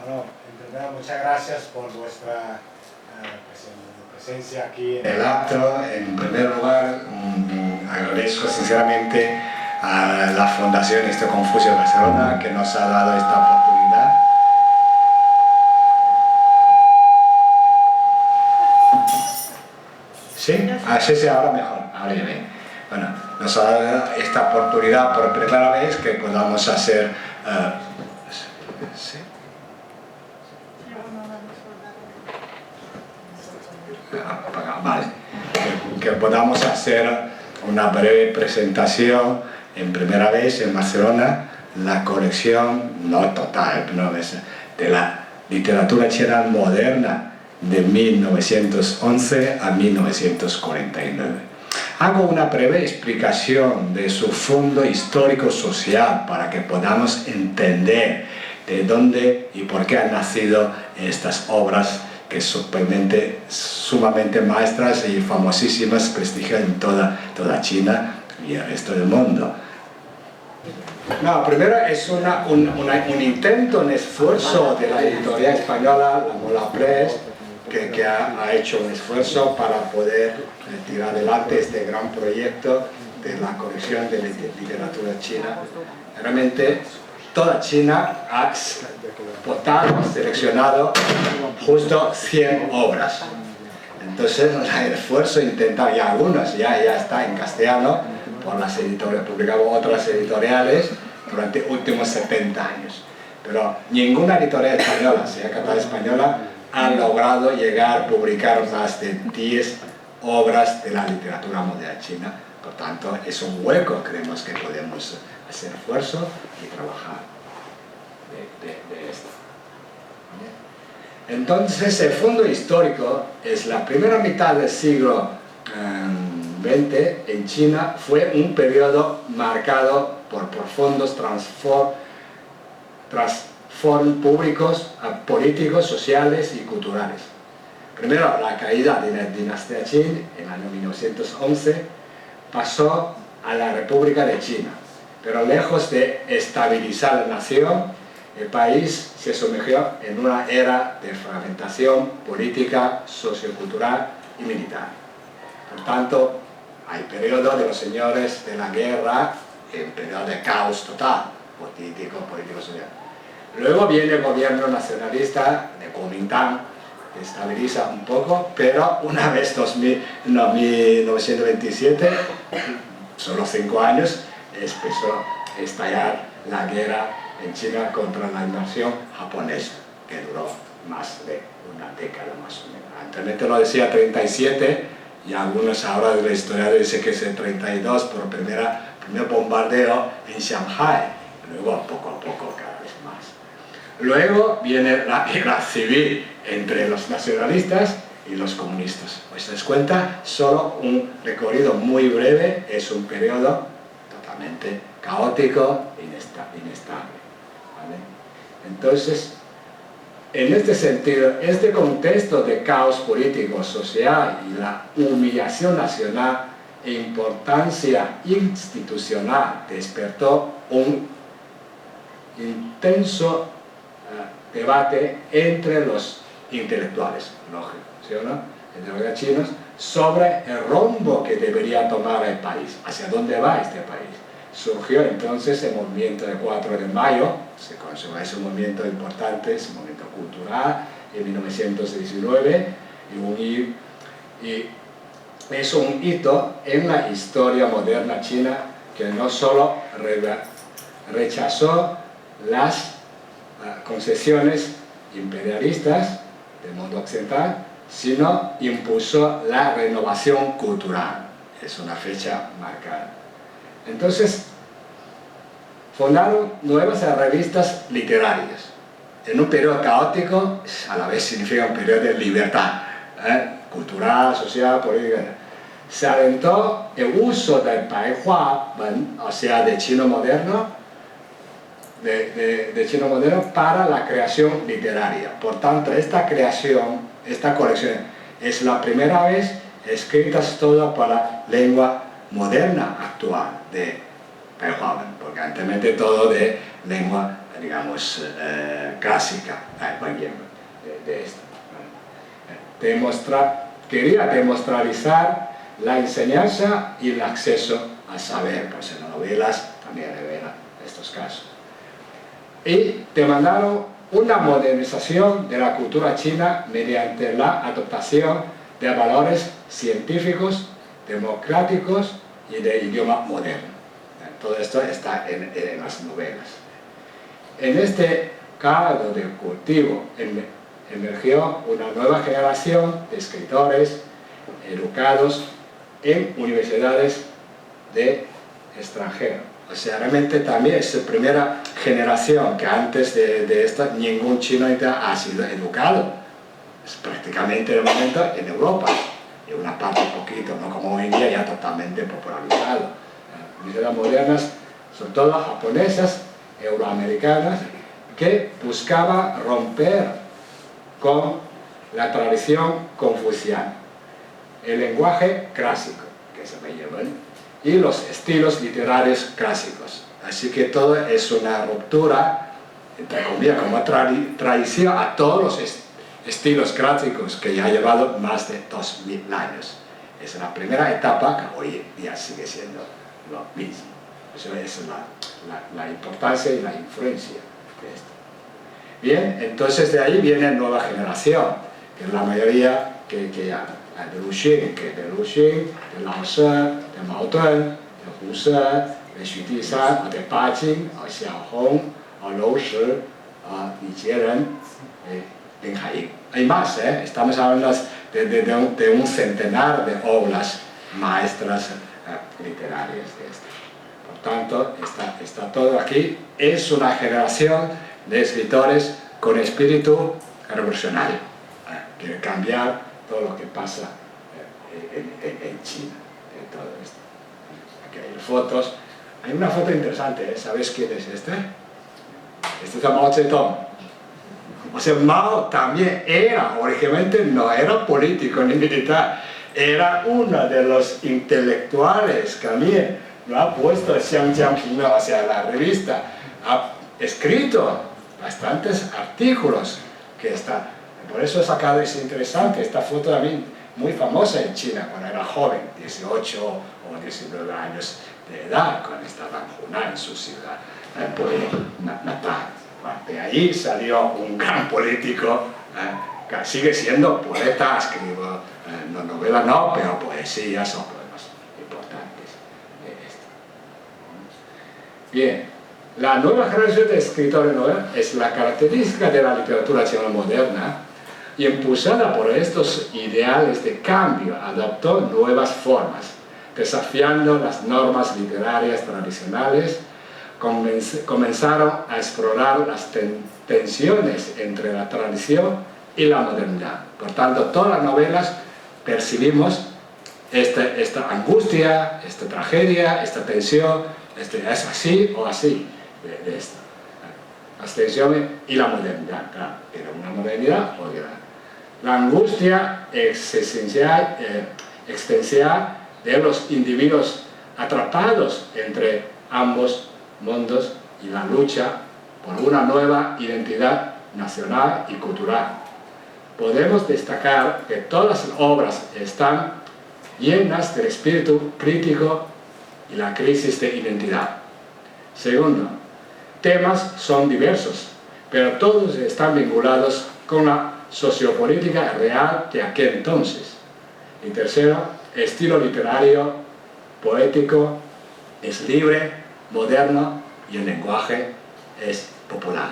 Bueno, en primer lugar, muchas gracias por vuestra presencia aquí en el acto. En primer lugar, agradezco sinceramente a la Fundación Confucio Barcelona que nos ha dado esta oportunidad. ¿Sí? Sí, ahora mejor, ahora ya bien. Bueno, nos ha dado esta oportunidad por primera vez que podamos hacer... ¿sí? Vale. Que podamos hacer una breve presentación en primera vez en Barcelona, la colección, no total, no, de la literatura china moderna de 1911 a 1949. Hago una breve explicación de su fondo histórico-social para que podamos entender de dónde y por qué han nacido estas obras que son sumamente maestras y famosísimas, prestigiosas en toda China y el resto del mundo. No, primero es un intento, un esfuerzo de la editorial española, la Mola Press, que ha hecho un esfuerzo para poder tirar adelante este gran proyecto de la colección de literatura china. Realmente toda China ha votado, seleccionado justo 100 obras. Entonces el esfuerzo intentar, y algunos ya está en castellano por las editoriales, publicado otras editoriales durante los últimos 70 años. Pero ninguna editorial española, sea catalana española, ha logrado llegar a publicar más de 10 obras de la literatura moderna china. Por tanto, es un hueco, creemos que podemos hacer esfuerzo y trabajar de esto. Entonces, el fondo histórico es la primera mitad del siglo XX en China, fue un periodo marcado por profundos transformaciones públicos, políticos, sociales y culturales. Primero, la caída de la dinastía Qin en el año 1911 pasó a la República de China, pero lejos de estabilizar la nación, el país se sumergió en una era de fragmentación política, sociocultural y militar. Por tanto, hay periodo de los señores de la guerra, el periodo de caos total, político, social. Luego viene el gobierno nacionalista de Kuomintang, que estabiliza un poco, pero una vez 1927, solo 5 años, empezó a estallar la guerra en China contra la invasión japonesa, que duró más de una década más o menos. Anteriormente lo decía 37, y algunos ahora de la historia dicen que es el 32 por primer bombardeo en Shanghai, luego poco a poco cada vez más. Luego viene la guerra civil entre los nacionalistas y los comunistas. ¿Os dais cuenta? Solo un recorrido muy breve, es un periodo totalmente caótico e inestable. ¿Vale? Entonces, en este sentido, este contexto de caos político, social y la humillación nacional e importancia institucional despertó un intenso debate entre los intelectuales, lógico, ¿sí o no?, entre los chinos, sobre el rumbo que debería tomar el país, hacia dónde va este país. Surgió entonces el movimiento del 4 de mayo, se considera un movimiento importante, es un movimiento cultural, en 1919, y es un hito en la historia moderna china que no solo rechazó las concesiones imperialistas del mundo occidental, sino impuso la renovación cultural. Es una fecha marcada. Entonces, fundaron nuevas revistas literarias. En un periodo caótico, a la vez significa un periodo de libertad, cultural, social, política. Se alentó el uso del Baihua Wen, o sea, de chino moderno, de chino moderno para la creación literaria. Por tanto, esta colección es la primera vez escrita toda por la lengua moderna actual de Baihua Wen, porque anteriormente todo de lengua digamos, clásica, de esto. Quería demostralizar la enseñanza y el acceso al saber, pues en las novelas también revela estos casos. Y demandaron una modernización de la cultura china mediante la adoptación de valores científicos, democráticos y de idioma moderno. Todo esto está en las novelas. En este caldo de cultivo emergió una nueva generación de escritores educados en universidades de extranjero. O sea, realmente también es la primera generación que antes de esta ningún chino ha sido educado. Es prácticamente de momento en Europa. Y una parte un poquito, no como hoy en día, ya totalmente popularizado. Universidades modernas, sobre todo japonesas, euroamericanas, que buscaban romper con la tradición confuciana, el lenguaje clásico, que se me llaman, y los estilos literarios clásicos. Así que todo es una ruptura, entre comillas, como traición a todos los estilos clásicos que ya ha llevado más de 2000 años. Es la primera etapa que hoy en día sigue siendo lo mismo. Eso es la importancia y la influencia de esto. Bien, entonces de ahí viene nueva generación, que es la mayoría que ya de Lu Xun, de Lao She, de Mao Dun, de Hu Se, de Xu Dishan, de Ba Jing, de Xiaohong, de Lou Shi, de Li Jieren, de Lin Haiying. Hay más, estamos hablando de un centenar de obras maestras literarias de esto. Por tanto, está todo aquí. Es una generación de escritores con espíritu revolucionario. Quiere cambiar todo lo que pasa en China, de todo esto. Aquí hay fotos. Hay una foto interesante, ¿sabes quién es este? Este es Mao Zedong. O sea, Mao también era, originalmente no era político ni militar, era uno de los intelectuales también. Lo ha puesto en Xiangjiang Pinguo, o sea, la revista, ha escrito bastantes artículos que está. Por eso he sacado, es interesante, esta foto también muy famosa en China, cuando era joven, 18 o 19 años de edad, cuando estaba en Hunan, en su ciudad natal. De ahí salió un gran político, que sigue siendo poeta, escribo no novelas no, pero poesías son poemas importantes de esto. Bien, la nueva generación de escritores novelas es la característica de la literatura china moderna, y impulsada por estos ideales de cambio, adoptó nuevas formas, desafiando las normas literarias tradicionales. Comenzaron a explorar las tensiones entre la tradición y la modernidad. Por tanto, todas las novelas percibimos esta angustia, esta tragedia, esta tensión, es así o así, de esto. Las tensiones y la modernidad, claro, era una modernidad o era la angustia existencial de los individuos atrapados entre ambos mundos y la lucha por una nueva identidad nacional y cultural. Podemos destacar que todas las obras están llenas del espíritu crítico y la crisis de identidad. Segundo, temas son diversos, pero todos están vinculados con la sociopolítica real de aquel entonces. Y tercero, estilo literario, poético, es libre, moderno y el lenguaje es popular.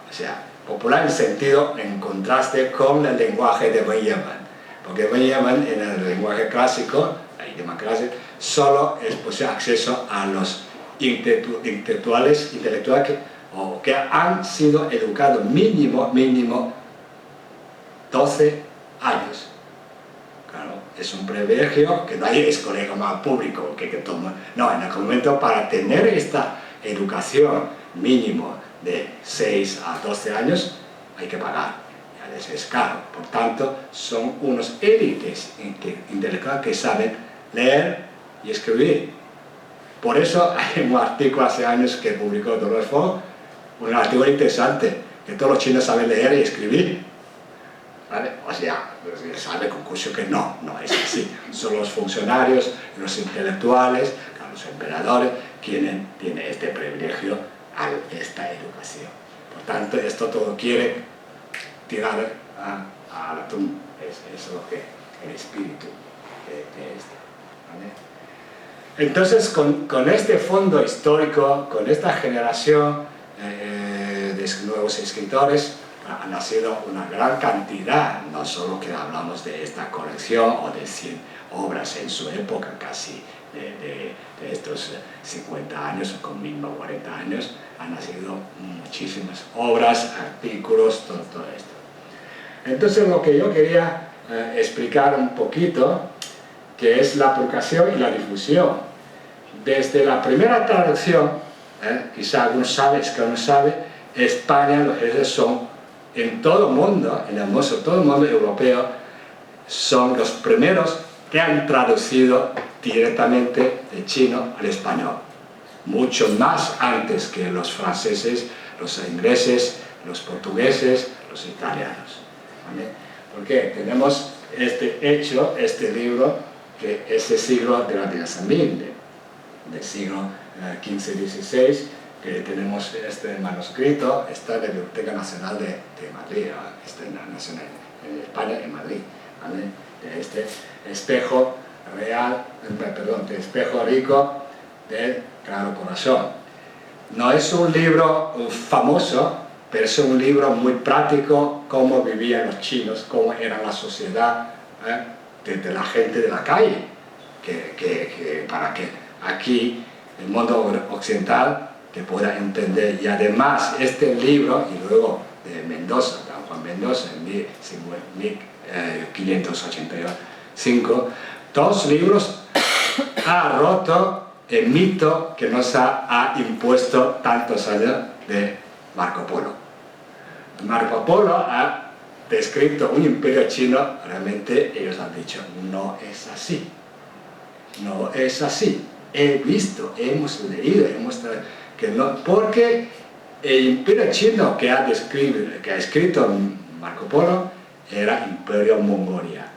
O sea, popular en sentido en contraste con el lenguaje de Wen Yemen. Porque Wen Yemen en el lenguaje clásico, el idioma clásico, solo es posible acceso a los intelectuales que han sido educados mínimo 12 años. Claro, es un privilegio que no hay escuela más público que toma. No, en aquel momento para tener esta educación mínimo de 6 a 12 años hay que pagar. Ya es caro. Por tanto, son unos élites intelectuales que saben leer y escribir. Por eso hay un artículo hace años que publicó Dolores Fogg una teoría interesante, que todos los chinos saben leer y escribir. ¿Vale? O sea, sabe Confucio que no es así. Son los funcionarios, los intelectuales, los emperadores, quienes tienen este privilegio a esta educación. Por tanto, esto todo quiere tirar a la tumba. Es lo que el espíritu de esto. ¿Vale? Entonces, con este fondo histórico, con esta generación de nuevos escritores, ha nacido una gran cantidad, no solo que hablamos de esta colección o de 100 obras en su época, casi de estos 50 años o con mínimo 40 años, han nacido muchísimas obras, artículos, todo esto. Entonces, lo que yo quería explicar un poquito, que es la publicación y la difusión. Desde la primera traducción, quizá algunos saben, es que uno sabe, España, los jefes son, en todo el mundo, todo el mundo europeo, son los primeros que han traducido directamente de chino al español. Mucho más antes que los franceses, los ingleses, los portugueses, los italianos. ¿Vale? Porque tenemos este libro, que es el siglo de la dinastía Ming, del siglo XV-XVI, que tenemos este manuscrito, está de la Biblioteca Nacional de Madrid, nacional en España, en Madrid, ¿vale? De este espejo real, de espejo rico del Claro Corazón. No es un libro famoso, pero es un libro muy práctico, cómo vivían los chinos, cómo era la sociedad de la gente de la calle, para que aquí, el mundo occidental, que pueda entender. Y además, este libro, y luego de Mendoza, de Juan Mendoza, en 1585, dos libros ha roto el mito que nos ha impuesto tantos años de Marco Polo. Marco Polo ha descrito un imperio chino, realmente ellos han dicho, no es así. No es así. He visto, hemos leído, que no, porque el imperio chino que ha escrito Marco Polo era Imperio Mongolia,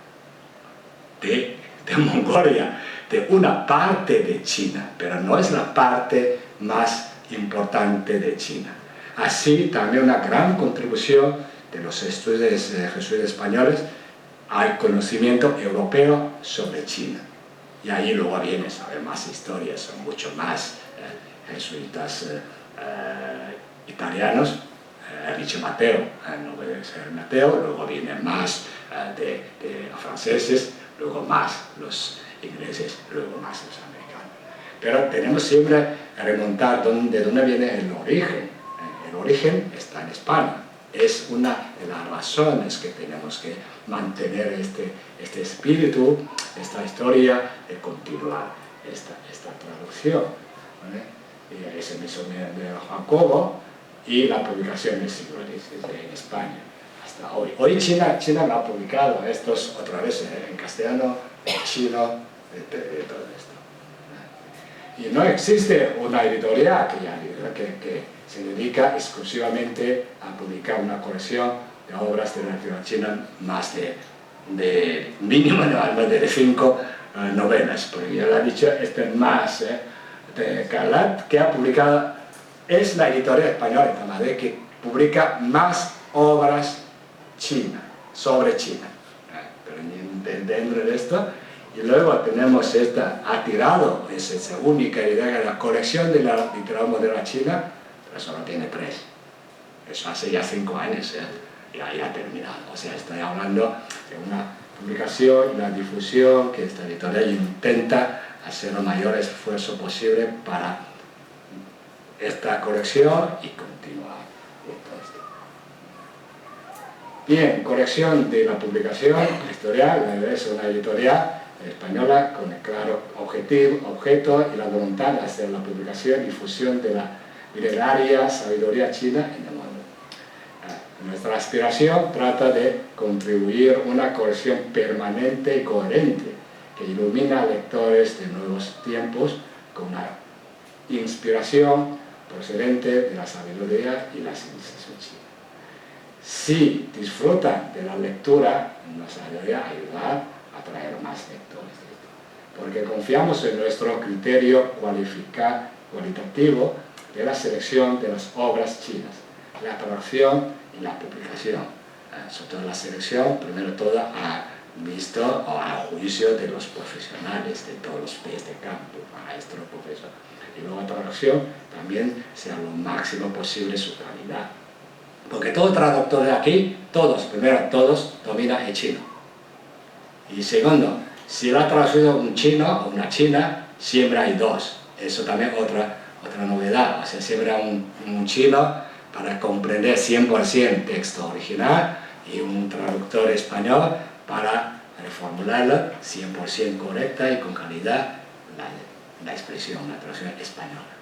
de Mongolia, de una parte de China, pero no es la parte más importante de China. Así también una gran contribución de los estudios jesuitas españoles al conocimiento europeo sobre China. Y ahí luego vienen más historias, son mucho más jesuitas italianos, Ricci Matteo, no puede ser Mateo, luego vienen más de franceses, luego más los ingleses, luego más los americanos. Pero tenemos siempre que remontar de dónde viene el origen. El origen está en España. Es una de las razones que tenemos que mantener este espíritu, esta historia, de continuar esta traducción. ¿Vale? Y ese mismo de Jacobo y la publicación del siglo XVI en España hasta hoy. Hoy China lo ha publicado, estos otra vez en castellano, en chino, de todo esto. Y no existe una editorial que se dedica exclusivamente a publicar una colección de obras de la literatura china, más de mínimo de 5 novelas, porque ya lo ha dicho, más de Calat, que ha publicado, es la editorial española de Madrid que publica más obras chinas, sobre China. Pero dentro de esto, y luego tenemos ha tirado, es esa única idea de la colección de la literatura moderna china, pero solo tiene 3. Eso hace ya 5 años, ya ha terminado. O sea, estoy hablando de una publicación y una difusión que esta editorial intenta hacer el mayor esfuerzo posible para esta colección y continuar todo esto. Bien, colección de la publicación editorial, es una editorial española con el claro objeto y la voluntad de hacer la publicación y difusión de la milenaria sabiduría china en el mundo. Nuestra aspiración trata de contribuir a una colección permanente y coherente que ilumina a lectores de nuevos tiempos con una inspiración procedente de la sabiduría y la civilización china. Si disfrutan de la lectura, nos ayudará a ayudar a traer más lectores. Porque confiamos en nuestro criterio cualitativo de la selección de las obras chinas, la traducción y la publicación. Sobre todo la selección, primero todo a visto o a juicio de los profesionales, de todos los pies de campo, maestro, profesor. Y luego la traducción también sea lo máximo posible su calidad. Porque todo traductor de aquí, primero todos dominan el chino. Y segundo, si lo ha traducido un chino o una china, siempre hay dos. Eso también otra novedad. O sea, siempre hay un chino para comprender 100% texto original y un traductor español para reformularlo 100% correcta y con calidad la expresión, la traducción española.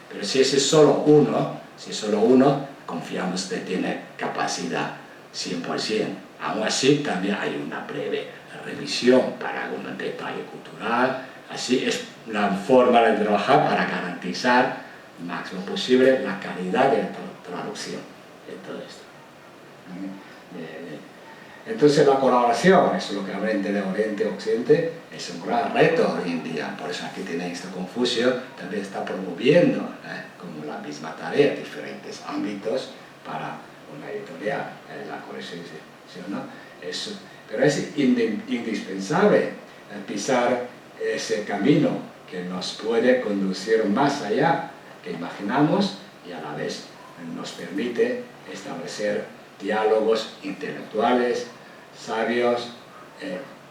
Pero si es solo uno, confiamos que tiene capacidad 100%. Aún así, también hay una breve revisión para algún detalle cultural. Así es la forma de trabajar para garantizar lo máximo posible la calidad de la traducción de todo esto. Entonces la colaboración, es lo que aprende de Oriente a Occidente, es un gran reto hoy en día. Por eso aquí tenéis Confucio, también está promoviendo como la misma tarea, diferentes ámbitos para una editorial, la colección, ¿no? Pero es indispensable pisar ese camino que nos puede conducir más allá que imaginamos y a la vez nos permite establecer diálogos intelectuales, sabios,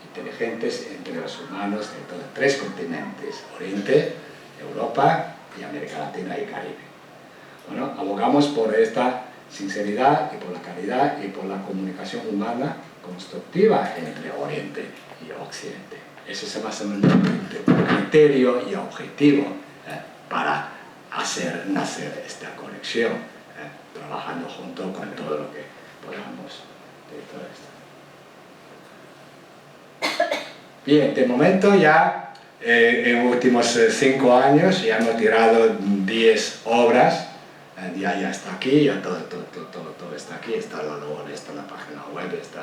inteligentes entre los humanos de todos tres continentes, Oriente, Europa y América Latina y Caribe. Bueno, abogamos por esta sinceridad y por la calidad y por la comunicación humana constructiva entre Oriente y Occidente. Ese es más o menos el criterio y objetivo para hacer nacer esta conexión, trabajando junto con todo lo que podamos de todo esto. Bien, de momento ya en los últimos 5 años ya hemos tirado 10 obras, ya está aquí, ya todo está aquí, está está la página web, está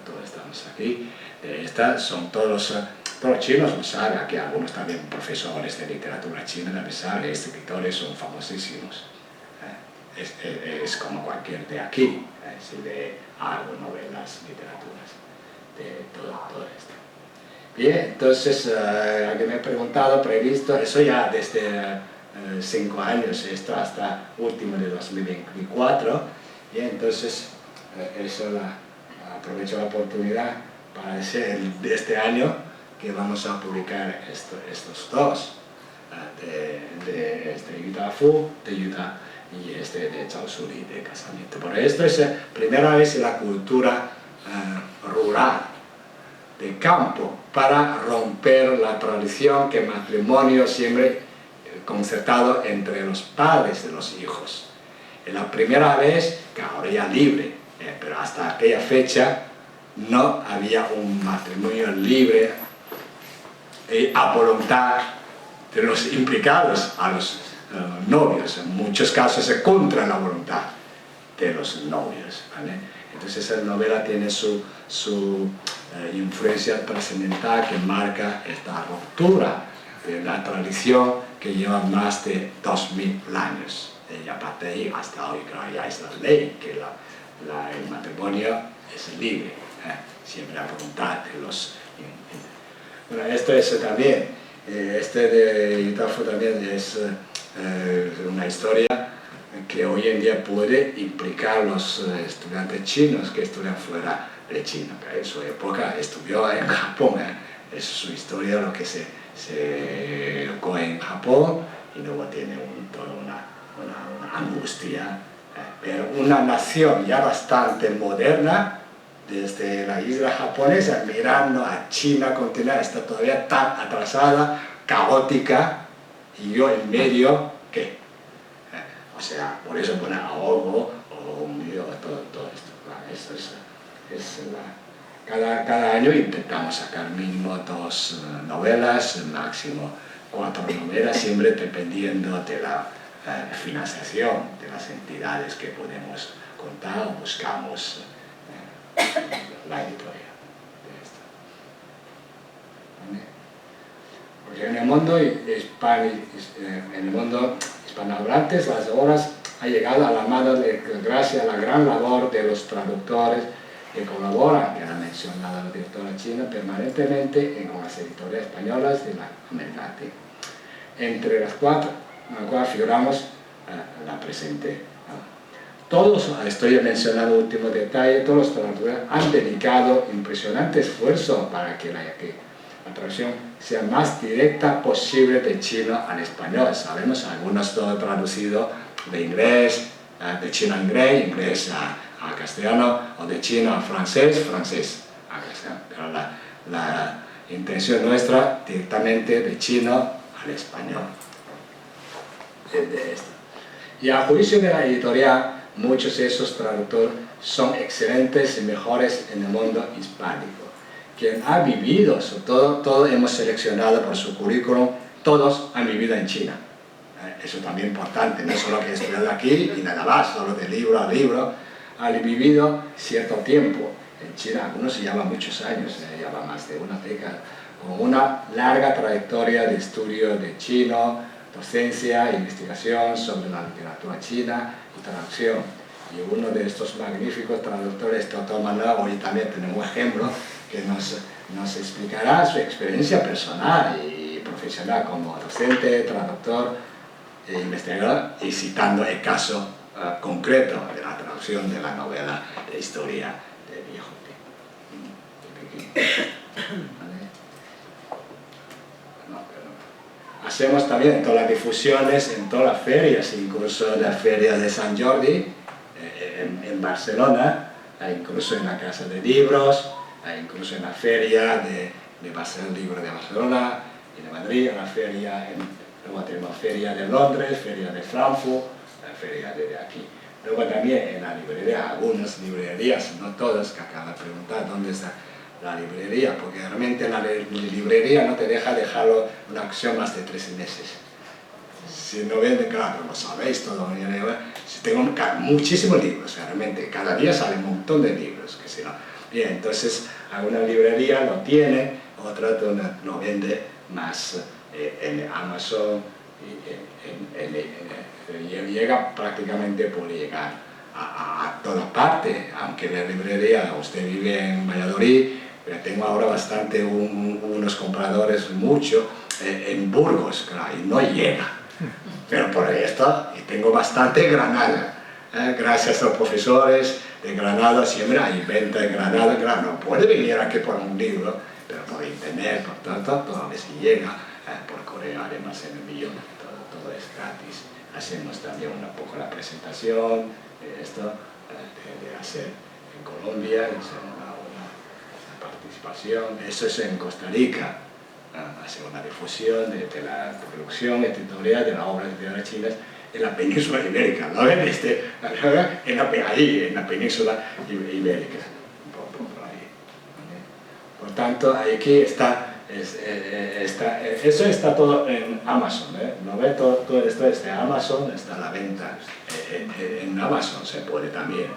todo estamos aquí. Estas son todos chinos, lo saben, aquí algunos también profesores de literatura china también saben, escritores son famosísimos. Es como cualquier de aquí, si lee algo, novelas, literaturas, de todo esto. Bien, entonces, alguien me ha preguntado, previsto, eso ya desde 5 años, esto hasta último de 2024, y entonces eso aprovecho la oportunidad para decir de este año que vamos a publicar estos dos, de Yuta Fu, de Yuta y de Chao Suri, de casamiento. Por esto es la primera vez en la cultura rural, de campo, para romper la tradición que el matrimonio siempre concertado entre los padres de los hijos. Es la primera vez que ahora ya libre, pero hasta aquella fecha no había un matrimonio libre a voluntad de los implicados, a los novios. En muchos casos es contra la voluntad de los novios, ¿vale? Entonces esa novela tiene su influencia trascendental que marca esta ruptura de la tradición que lleva más de 2000 años. Y a partir de ahí hasta hoy, claro, ya es la ley, que el matrimonio es libre, siempre a voluntad de los... Bueno, esto es también, de Yuta Fu también es una historia que hoy en día puede implicar a los estudiantes chinos que estudian fuera de China. En su época estudió en Japón, es su historia lo que se educó en Japón y luego tiene toda una angustia, pero una nación ya bastante moderna, desde la isla japonesa, mirando a China continental, está todavía tan atrasada, caótica, y yo en medio, ¿qué? O sea, por eso pone ahogo o hundido, todo esto. Cada año intentamos sacar mínimo 2 novelas, máximo 4 novelas, siempre dependiendo de financiación de las entidades que podemos contar o buscamos la editorial de esto. ¿Vale? Porque en el mundo hispanohablante las obras han llegado a la mano gracias a la gran labor de los traductores que colaboran, que han mencionado la directora china, permanentemente con las editoriales españolas de la América Latina, entre las cuales figuramos la presente. Todos, estoy mencionando último detalle, todos los traductores han dedicado impresionante esfuerzo para que la traducción sea más directa posible de chino al español. Sabemos, algunos todo traducido de inglés, de chino a inglés, inglés a castellano, o de chino a francés, francés a castellano. Pero la intención nuestra directamente de chino al español. De esto. Y a juicio de la editorial, muchos de esos traductores son excelentes y mejores en el mundo hispánico. Quien ha vivido, sobre todo, todos hemos seleccionado por su currículum, todos han vivido en China. Eso también es importante, no solo que he estudiado aquí y nada más, solo de libro a libro, han vivido cierto tiempo. En China, algunos se llevan muchos años, se llevan más de una década, con una larga trayectoria de estudio de chino, docencia, investigación sobre la literatura china y traducción. Y uno de estos magníficos traductores, Dr. Manuel, hoy también tenemos un ejemplo que nos explicará su experiencia personal y profesional como docente, traductor e investigador, y citando el caso concreto de la traducción de la novela de historia de Viejo Pekín. Hacemos también todas las difusiones en todas las ferias, incluso la feria de San Jordi en Barcelona, incluso en la Casa de Libros, incluso en la feria de Barcelona, Libro de Barcelona y de Madrid, la feria luego tenemos feria de Londres, feria de Frankfurt, la feria de aquí. Luego también en la librería, algunas librerías, no todas, que acaba de preguntar dónde está la librería, porque realmente la librería no te dejarlo una acción más de 3 meses. Si no venden, claro, lo sabéis todo. Si tengo muchísimos libros, realmente, cada día sale un montón de libros. Que si no. Bien, entonces, alguna librería lo tiene, otra lo vende más en Amazon, llega prácticamente por llegar a toda parte, aunque la librería, usted vive en Valladolid, pero tengo ahora bastante unos compradores, mucho, en Burgos, claro, y no llega. Pero por esto, y tengo bastante Granada. Gracias a los profesores de Granada, siempre hay venta de Granada, claro, no puede venir aquí por un libro, pero por internet, por tanto, toda vez que llega, por correo, además en envío, todo es gratis. Hacemos también un poco la presentación de esto, de hacer en Colombia, hacer una participación. Eso es en Costa Rica, hacer una difusión de la producción editorial de las obras literarias chinas en la península ibérica, ¿no ven? Ahí, en la península ibérica, por ahí. Por tanto, aquí está, eso está todo en Amazon, ¿no ven? Todo esto es de Amazon, está a la venta en Amazon, se puede también.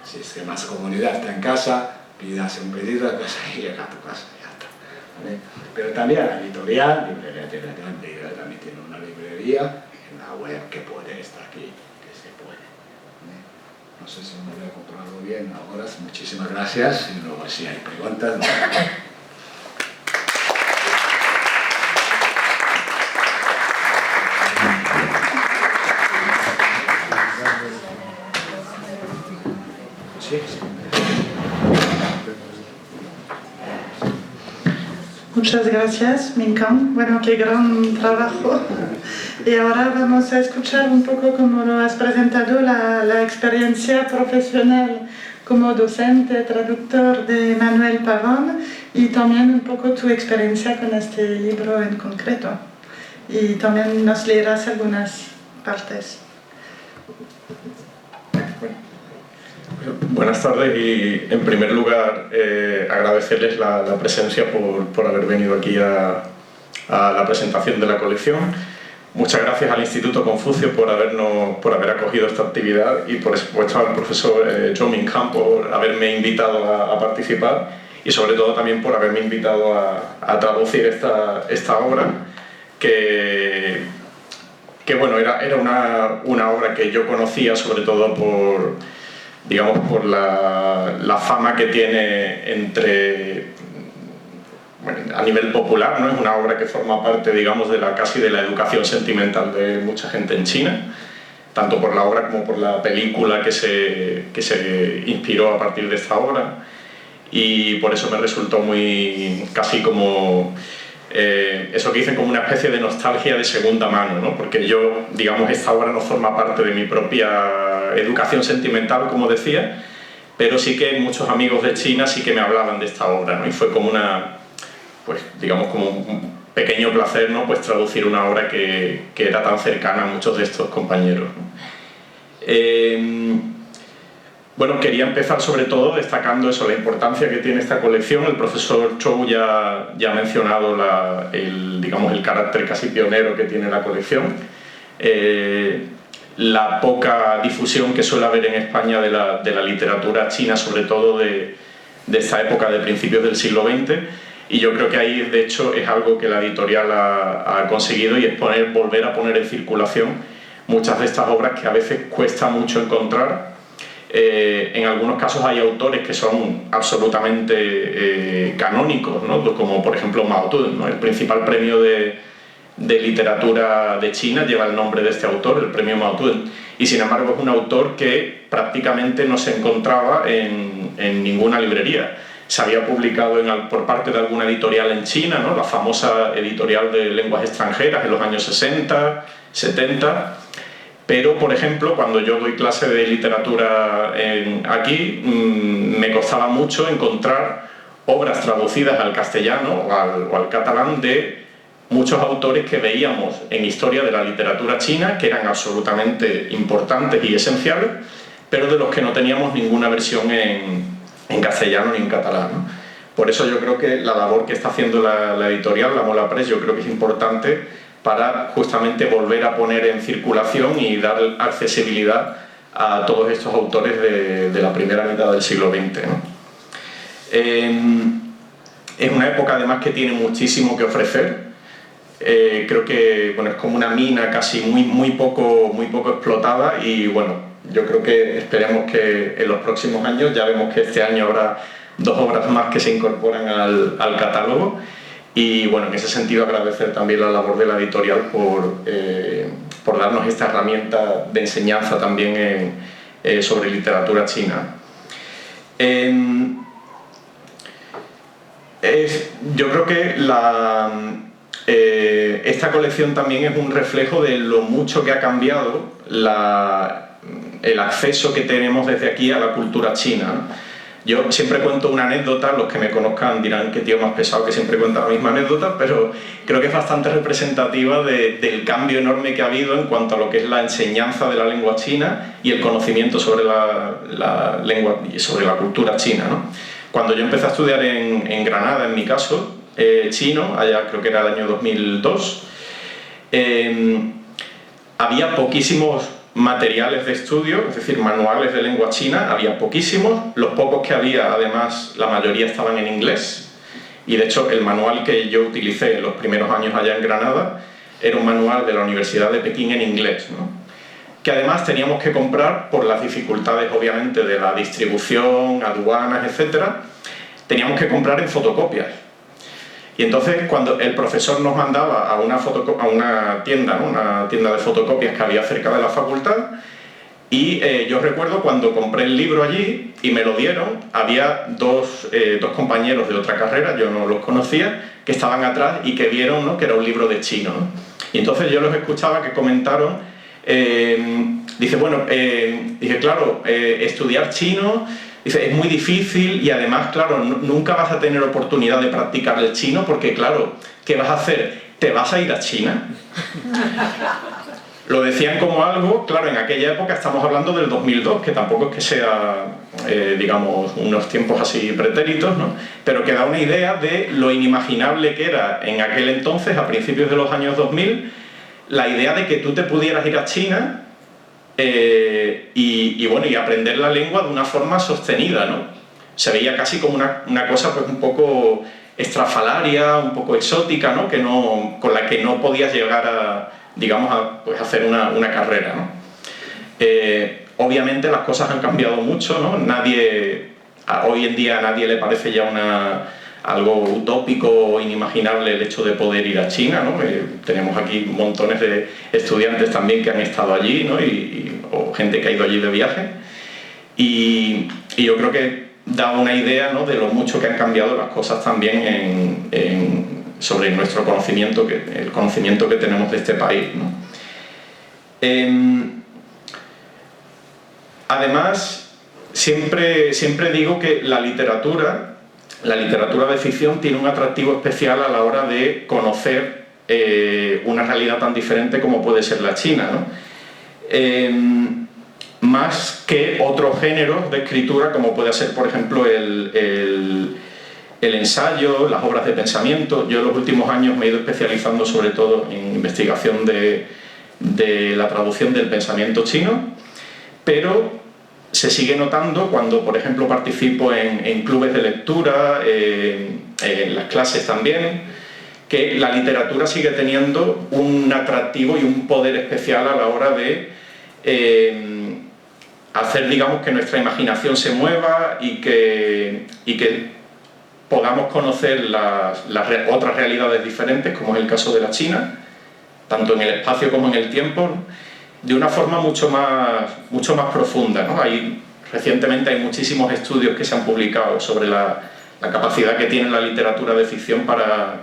Si es que más comunidad está en casa, pidas un pedido a casa y llega a tu casa, ya está. ¿Vale? Pero también la editorial, librería también tiene una librería en la web que puede estar aquí, que se puede. ¿Vale? No sé si me lo he controlado bien ahora, muchísimas gracias, y luego si hay preguntas, no. Sí, sí. Muchas gracias, me encanta. Bueno, qué gran trabajo. Y ahora vamos a escuchar un poco cómo lo has presentado, la experiencia profesional como docente, traductor de Manuel Pavón, y también un poco tu experiencia con este libro en concreto. Y también nos leerás algunas partes. Buenas tardes y en primer lugar agradecerles la presencia por haber venido aquí a la presentación de la colección muchas gracias al Instituto Confucio por haber acogido esta actividad y por supuesto al profesor Zhou Mingham por haberme invitado a participar y sobre todo también por haberme invitado a traducir esta obra que bueno, era una obra que yo conocía sobre todo por la fama que tiene a nivel popular, ¿no? Es una obra que forma parte, digamos, casi de la educación sentimental de mucha gente en China, tanto por la obra como por la película que se inspiró a partir de esta obra, y por eso me resultó casi como eso que dicen, como una especie de nostalgia de segunda mano, ¿no? Porque yo, digamos, esta obra no forma parte de mi propia educación sentimental, como decía, pero sí que muchos amigos de China sí que me hablaban de esta obra, ¿no? Y fue como digamos, como un pequeño placer, ¿no? Pues traducir una obra que era tan cercana a muchos de estos compañeros, ¿no? Bueno, quería empezar sobre todo destacando eso, la importancia que tiene esta colección. El profesor Zhou ya ha mencionado el carácter casi pionero que tiene la colección, la poca difusión que suele haber en España de la literatura china, sobre todo de esta época de principios del siglo XX, y yo creo que ahí de hecho es algo que la editorial ha conseguido, y es volver a poner en circulación muchas de estas obras que a veces cuesta mucho encontrar. En algunos casos hay autores que son absolutamente canónicos, ¿no? Como por ejemplo Mao Tun, ¿no? El principal premio de literatura de China lleva el nombre de este autor, el premio Mao Tun, y sin embargo es un autor que prácticamente no se encontraba en ninguna librería. Se había publicado por parte de alguna editorial en China, ¿no? La famosa editorial de lenguas extranjeras en los años 60, 70, pero por ejemplo cuando yo doy clase de literatura aquí me costaba mucho encontrar obras traducidas al castellano o al catalán de muchos autores que veíamos en historia de la literatura china, que eran absolutamente importantes y esenciales, pero de los que no teníamos ninguna versión en castellano ni en catalán, ¿no? Por eso yo creo que la labor que está haciendo la editorial, la Mola Press, yo creo que es importante para justamente volver a poner en circulación y dar accesibilidad a todos estos autores de la primera mitad del siglo XX, ¿no? Es una época además que tiene muchísimo que ofrecer. Creo que bueno, es como una mina casi muy poco explotada, y bueno, yo creo que esperemos que en los próximos años, ya vemos que este año habrá 2 obras más que se incorporan al catálogo, y bueno, en ese sentido agradecer también la labor de la editorial por darnos esta herramienta de enseñanza también sobre literatura china. Yo creo que esta colección también es un reflejo de lo mucho que ha cambiado el acceso que tenemos desde aquí a la cultura china, ¿no? Yo siempre cuento una anécdota, los que me conozcan dirán que tío más pesado que siempre cuenta la misma anécdota, pero creo que es bastante representativa del cambio enorme que ha habido en cuanto a lo que es la enseñanza de la lengua china y el conocimiento sobre la lengua y sobre la cultura china, ¿no? Cuando yo empecé a estudiar en Granada, en mi caso, chino, allá creo que era el año 2002, había poquísimos materiales de estudio, es decir, manuales de lengua china, había poquísimos. Los pocos que había, además, la mayoría estaban en inglés, y de hecho el manual que yo utilicé en los primeros años allá en Granada era un manual de la Universidad de Pekín en inglés, ¿no? Que además teníamos que comprar por las dificultades obviamente de la distribución, aduanas, etcétera, teníamos que comprar en fotocopias. Y entonces cuando el profesor nos mandaba a una tienda, ¿no? Una tienda de fotocopias que había cerca de la facultad, y yo recuerdo cuando compré el libro allí y me lo dieron, había dos compañeros de otra carrera, yo no los conocía, que estaban atrás y que vieron, ¿no? Que era un libro de chino, ¿no? Y entonces yo los escuchaba que comentaron, dice, bueno, dije, claro, estudiar chino, dice, es muy difícil, y además, claro, nunca vas a tener oportunidad de practicar el chino porque, claro, ¿qué vas a hacer? ¿Te vas a ir a China? Lo decían como algo, claro, en aquella época estamos hablando del 2002, que tampoco es que sea, digamos, unos tiempos así pretéritos, ¿no? Pero que da una idea de lo inimaginable que era en aquel entonces, a principios de los años 2000, la idea de que tú te pudieras ir a China y aprender la lengua de una forma sostenida, ¿no? Se veía casi como una cosa pues un poco estrafalaria, un poco exótica, ¿no? Con la que no podías llegar a, digamos, pues hacer una carrera, ¿no? Obviamente las cosas han cambiado mucho, ¿no? Hoy en día a nadie le parece ya algo utópico o inimaginable el hecho de poder ir a China, ¿no? Tenemos aquí montones de estudiantes también que han estado allí, ¿no? O gente que ha ido allí de viaje. Y yo creo que da una idea, ¿no? De lo mucho que han cambiado las cosas también sobre nuestro conocimiento, el conocimiento que tenemos de este país, ¿no? Además, siempre digo que la literatura de ficción tiene un atractivo especial a la hora de conocer una realidad tan diferente como puede ser la china, ¿no? Más que otros géneros de escritura como puede ser, por ejemplo, el ensayo, las obras de pensamiento. Yo en los últimos años me he ido especializando sobre todo en investigación de la traducción del pensamiento chino, pero se sigue notando cuando, por ejemplo, participo en clubes de lectura, en las clases también, que la literatura sigue teniendo un atractivo y un poder especial a la hora de hacer, digamos, que nuestra imaginación se mueva y que podamos conocer otras realidades diferentes, como es el caso de la China, tanto en el espacio como en el tiempo, ¿no? De una forma mucho más profunda, ¿no? Recientemente hay muchísimos estudios que se han publicado sobre la capacidad que tiene la literatura de ficción para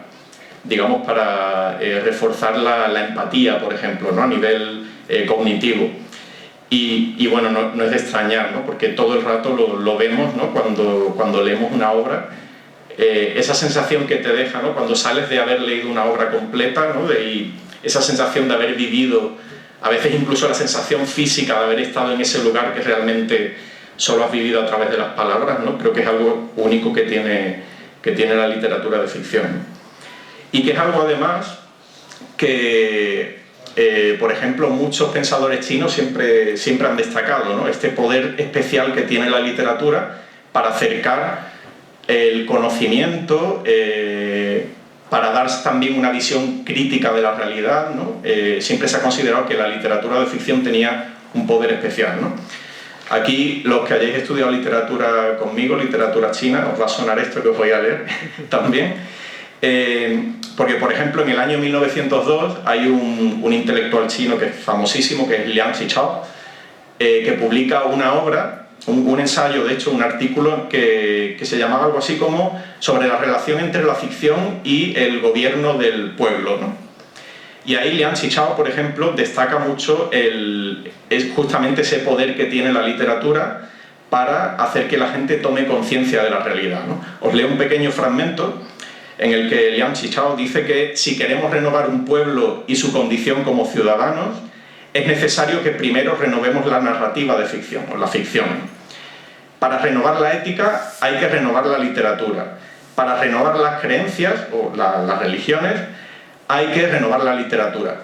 reforzar la empatía, por ejemplo, ¿no? A nivel cognitivo. Y bueno, no es de extrañar, ¿no? Porque todo el rato lo vemos, ¿no? Cuando leemos una obra, esa sensación que te deja, ¿no? Cuando sales de haber leído una obra completa, ¿no? Y esa sensación de haber vivido, a veces incluso la sensación física de haber estado en ese lugar que realmente solo has vivido a través de las palabras, ¿no? Creo que es algo único que tiene la literatura de ficción, ¿no? Y que es algo además que, por ejemplo, muchos pensadores chinos siempre han destacado, ¿no? Este poder especial que tiene la literatura para acercar el conocimiento, para dar también una visión crítica de la realidad, ¿no? Siempre se ha considerado que la literatura de ficción tenía un poder especial, ¿no? Aquí, los que hayáis estudiado literatura conmigo, literatura china, os va a sonar esto que os voy a leer también. Porque, por ejemplo, en el año 1902 hay un intelectual chino que es famosísimo, que es Liang Xichao, que publica una obra, un ensayo, de hecho, un artículo que se llamaba algo así como sobre la relación entre la ficción y el gobierno del pueblo, ¿no? Y ahí Liang Xichao, por ejemplo, destaca mucho justamente ese poder que tiene la literatura para hacer que la gente tome conciencia de la realidad, ¿no? Os leo un pequeño fragmento en el que Liang Xichao dice que si queremos renovar un pueblo y su condición como ciudadanos, es necesario que primero renovemos la narrativa de ficción, o la ficción. Para renovar la ética hay que renovar la literatura. Para renovar las creencias, o las religiones, hay que renovar la literatura.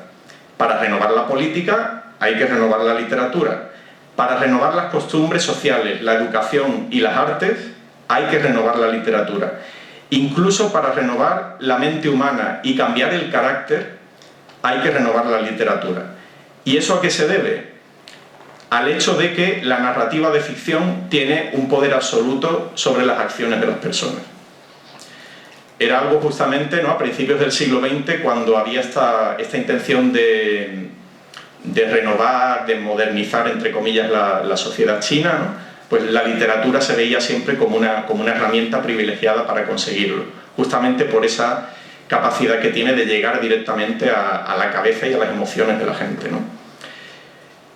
Para renovar la política hay que renovar la literatura. Para renovar las costumbres sociales, la educación y las artes, hay que renovar la literatura. Incluso para renovar la mente humana y cambiar el carácter, hay que renovar la literatura. ¿Y eso a qué se debe? Al hecho de que la narrativa de ficción tiene un poder absoluto sobre las acciones de las personas. Era algo justamente, ¿no?, a principios del siglo XX, cuando había esta intención de renovar, de modernizar, entre comillas, la sociedad china, ¿no? Pues la literatura se veía siempre como una herramienta privilegiada para conseguirlo, justamente por esa capacidad que tiene de llegar directamente a la cabeza y a las emociones de la gente, ¿no?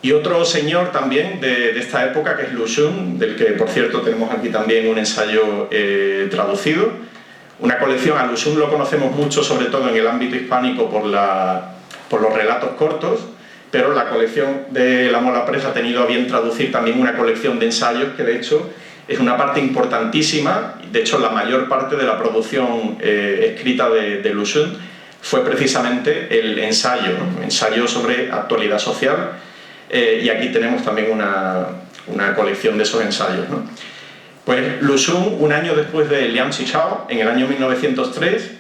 Y otro señor también de esta época, que es Lu Xun, del que, por cierto, tenemos aquí también un ensayo traducido, una colección. A Lu Xun lo conocemos mucho, sobre todo en el ámbito hispánico, por los relatos cortos, pero la colección de La Mola Presa ha tenido a bien traducir también una colección de ensayos que, de hecho, es una parte importantísima, de hecho la mayor parte de la producción escrita de Lu Xun fue precisamente el ensayo, ¿no? Ensayo sobre actualidad social, y aquí tenemos también una colección de esos ensayos, ¿no? Pues Lu Xun, un año después de Liang Xichao, en el año 1903,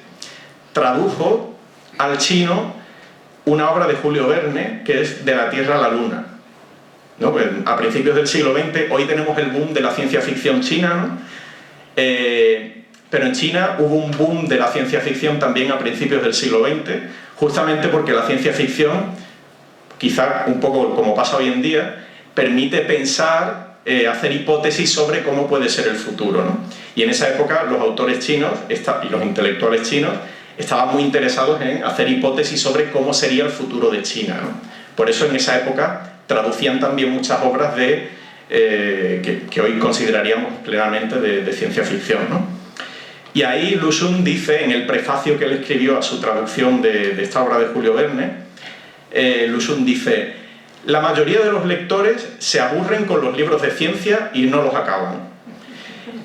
tradujo al chino una obra de Julio Verne, que es De la Tierra a la Luna, ¿no? Pues a principios del siglo XX, hoy tenemos el boom de la ciencia ficción china, ¿no? Pero en China hubo un boom de la ciencia ficción también a principios del siglo XX, justamente porque la ciencia ficción, quizá un poco como pasa hoy en día, permite pensar, hacer hipótesis sobre cómo puede ser el futuro, ¿no? Y en esa época los autores chinos y los intelectuales chinos estaban muy interesados en hacer hipótesis sobre cómo sería el futuro de China, ¿no? Por eso en esa época traducían también muchas obras que hoy consideraríamos plenamente de ciencia ficción, ¿no? Y ahí Lu Xun dice, en el prefacio que él escribió a su traducción de esta obra de Julio Verne, Lu Xun dice: la mayoría de los lectores se aburren con los libros de ciencia y no los acaban.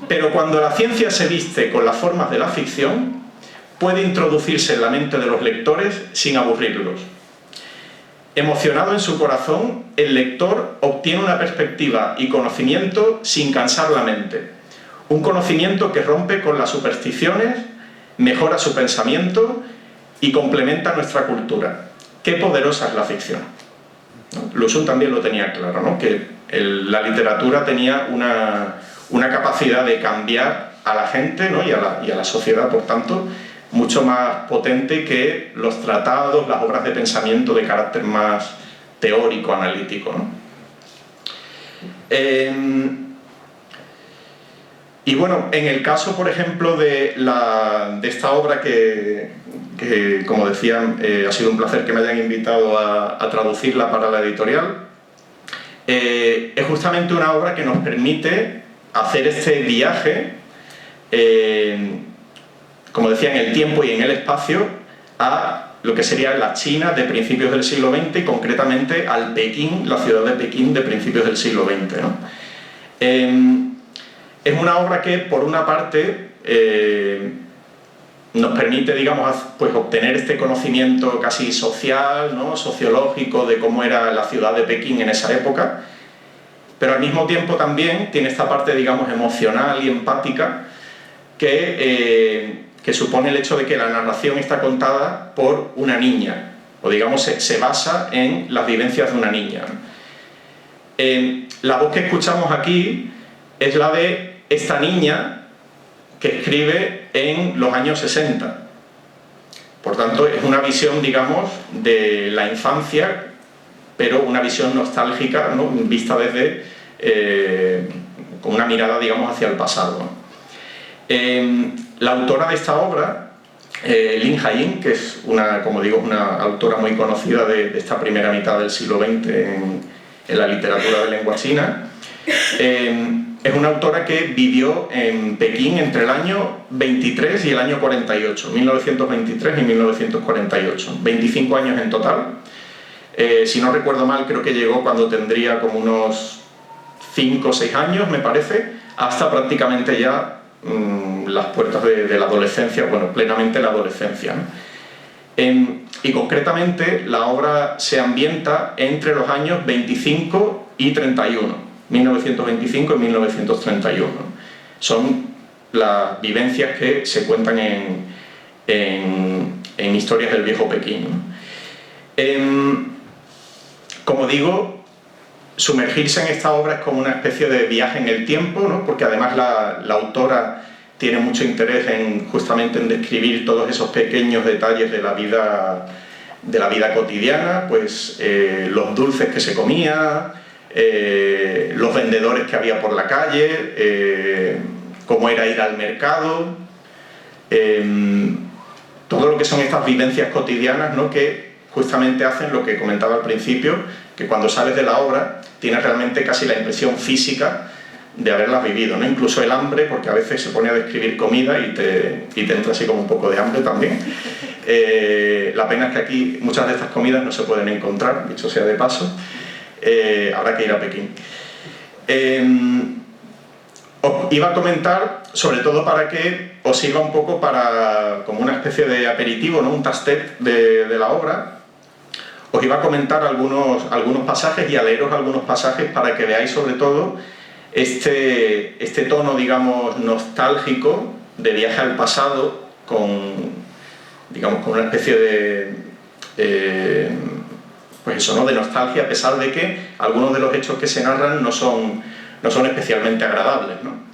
Pero cuando la ciencia se viste con las formas de la ficción, puede introducirse en la mente de los lectores sin aburrirlos. Emocionado en su corazón, el lector obtiene una perspectiva y conocimiento sin cansar la mente. Un conocimiento que rompe con las supersticiones, mejora su pensamiento y complementa nuestra cultura. Qué poderosa es la ficción, ¿no? Lu Xun también lo tenía claro, ¿no? Que la literatura tenía una capacidad de cambiar a la gente, ¿no? y a la sociedad, por tanto, mucho más potente que los tratados, las obras de pensamiento de carácter más teórico, analítico, ¿no? Y bueno, en el caso, por ejemplo, de esta obra que como decía, ha sido un placer que me hayan invitado a traducirla para la editorial, es justamente una obra que nos permite hacer este viaje, como decía, en el tiempo y en el espacio, a lo que sería la China de principios del siglo XX y concretamente al Pekín, la ciudad de Pekín de principios del siglo XX, ¿no? Es una obra que, por una parte, nos permite, digamos, pues, obtener este conocimiento casi social, ¿no? Sociológico de cómo era la ciudad de Pekín en esa época, pero al mismo tiempo también tiene esta parte, digamos, emocional y empática que supone el hecho de que la narración está contada por una niña, o digamos, se basa en las vivencias de una niña. La voz que escuchamos aquí es la de esta niña que escribe en los años 60. Por tanto, es una visión, digamos, de la infancia, pero una visión nostálgica, ¿no? Vista desde, con una mirada, digamos, hacia el pasado, ¿no? La autora de esta obra, Lin Haiyin, que es como digo, una autora muy conocida de esta primera mitad del siglo XX en la literatura de lengua china, es una autora que vivió en Pekín entre el año 23 y el año 48, 1923 y 1948, 25 años en total. Si no recuerdo mal, creo que llegó cuando tendría como unos 5 o 6 años, me parece, hasta prácticamente ya las puertas de la adolescencia, bueno, plenamente la adolescencia, ¿no? Y concretamente la obra se ambienta entre los años 25 y 31, 1925 y 1931. Son las vivencias que se cuentan en Historias del Viejo Pekín, ¿no? Como digo, sumergirse en esta obra es como una especie de viaje en el tiempo, ¿no? Porque además la autora tiene mucho interés justamente en describir todos esos pequeños detalles de la vida cotidiana, pues los dulces que se comía, los vendedores que había por la calle, cómo era ir al mercado, todo lo que son estas vivencias cotidianas, ¿no? Que justamente hacen lo que comentaba al principio, que cuando sales de la obra tienes realmente casi la impresión física de haberlas vivido, ¿no? Incluso el hambre, porque a veces se pone a describir comida y te entra así como un poco de hambre también. La pena es que aquí muchas de estas comidas no se pueden encontrar, dicho sea de paso. Habrá que ir a Pekín. Os iba a comentar, sobre todo para que os sirva un poco como una especie de aperitivo, ¿no? Un tastet de la obra. Os iba a comentar algunos pasajes y a leeros algunos pasajes para que veáis sobre todo este tono, digamos, nostálgico de viaje al pasado con una especie de pues eso, ¿no? De nostalgia, a pesar de que algunos de los hechos que se narran no son especialmente agradables, ¿no?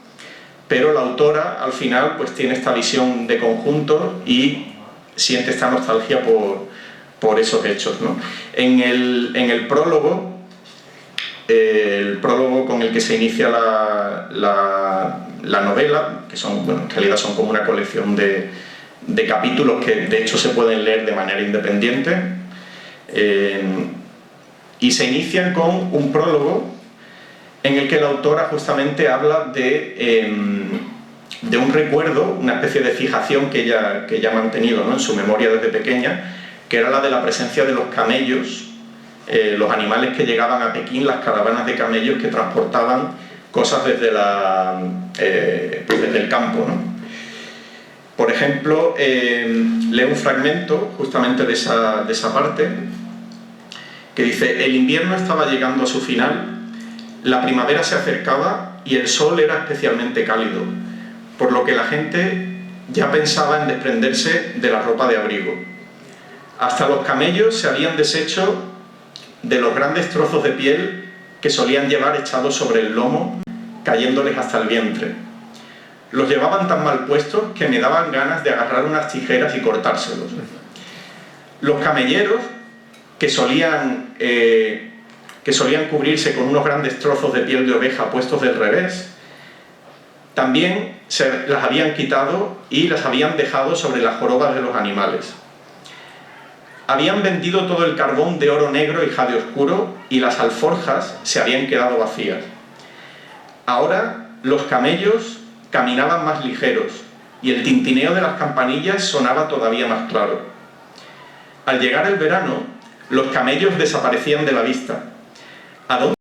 Pero la autora al final pues tiene esta visión de conjunto y siente esta nostalgia por esos hechos, ¿no? En el prólogo, con el que se inicia la novela, que en realidad son como una colección de capítulos que de hecho se pueden leer de manera independiente, y se inician con un prólogo en el que la autora justamente habla de un recuerdo, una especie de fijación que ella ha mantenido, ¿no? En su memoria desde pequeña, que era la de la presencia de los camellos, los animales que llegaban a Pekín, las caravanas de camellos que transportaban cosas desde el campo, ¿no? Por ejemplo, leo un fragmento justamente de esa parte que dice: el invierno estaba llegando a su final, la primavera se acercaba y el sol era especialmente cálido, por lo que la gente ya pensaba en desprenderse de la ropa de abrigo. Hasta los camellos se habían deshecho de los grandes trozos de piel que solían llevar echados sobre el lomo, cayéndoles hasta el vientre. Los llevaban tan mal puestos que me daban ganas de agarrar unas tijeras y cortárselos. Los camelleros, que solían cubrirse con unos grandes trozos de piel de oveja puestos del revés, también las habían quitado y las habían dejado sobre las jorobas de los animales. Habían vendido todo el carbón de oro negro y jade oscuro y las alforjas se habían quedado vacías. Ahora los camellos caminaban más ligeros y el tintineo de las campanillas sonaba todavía más claro. Al llegar el verano, los camellos desaparecían de la vista. ¿A dónde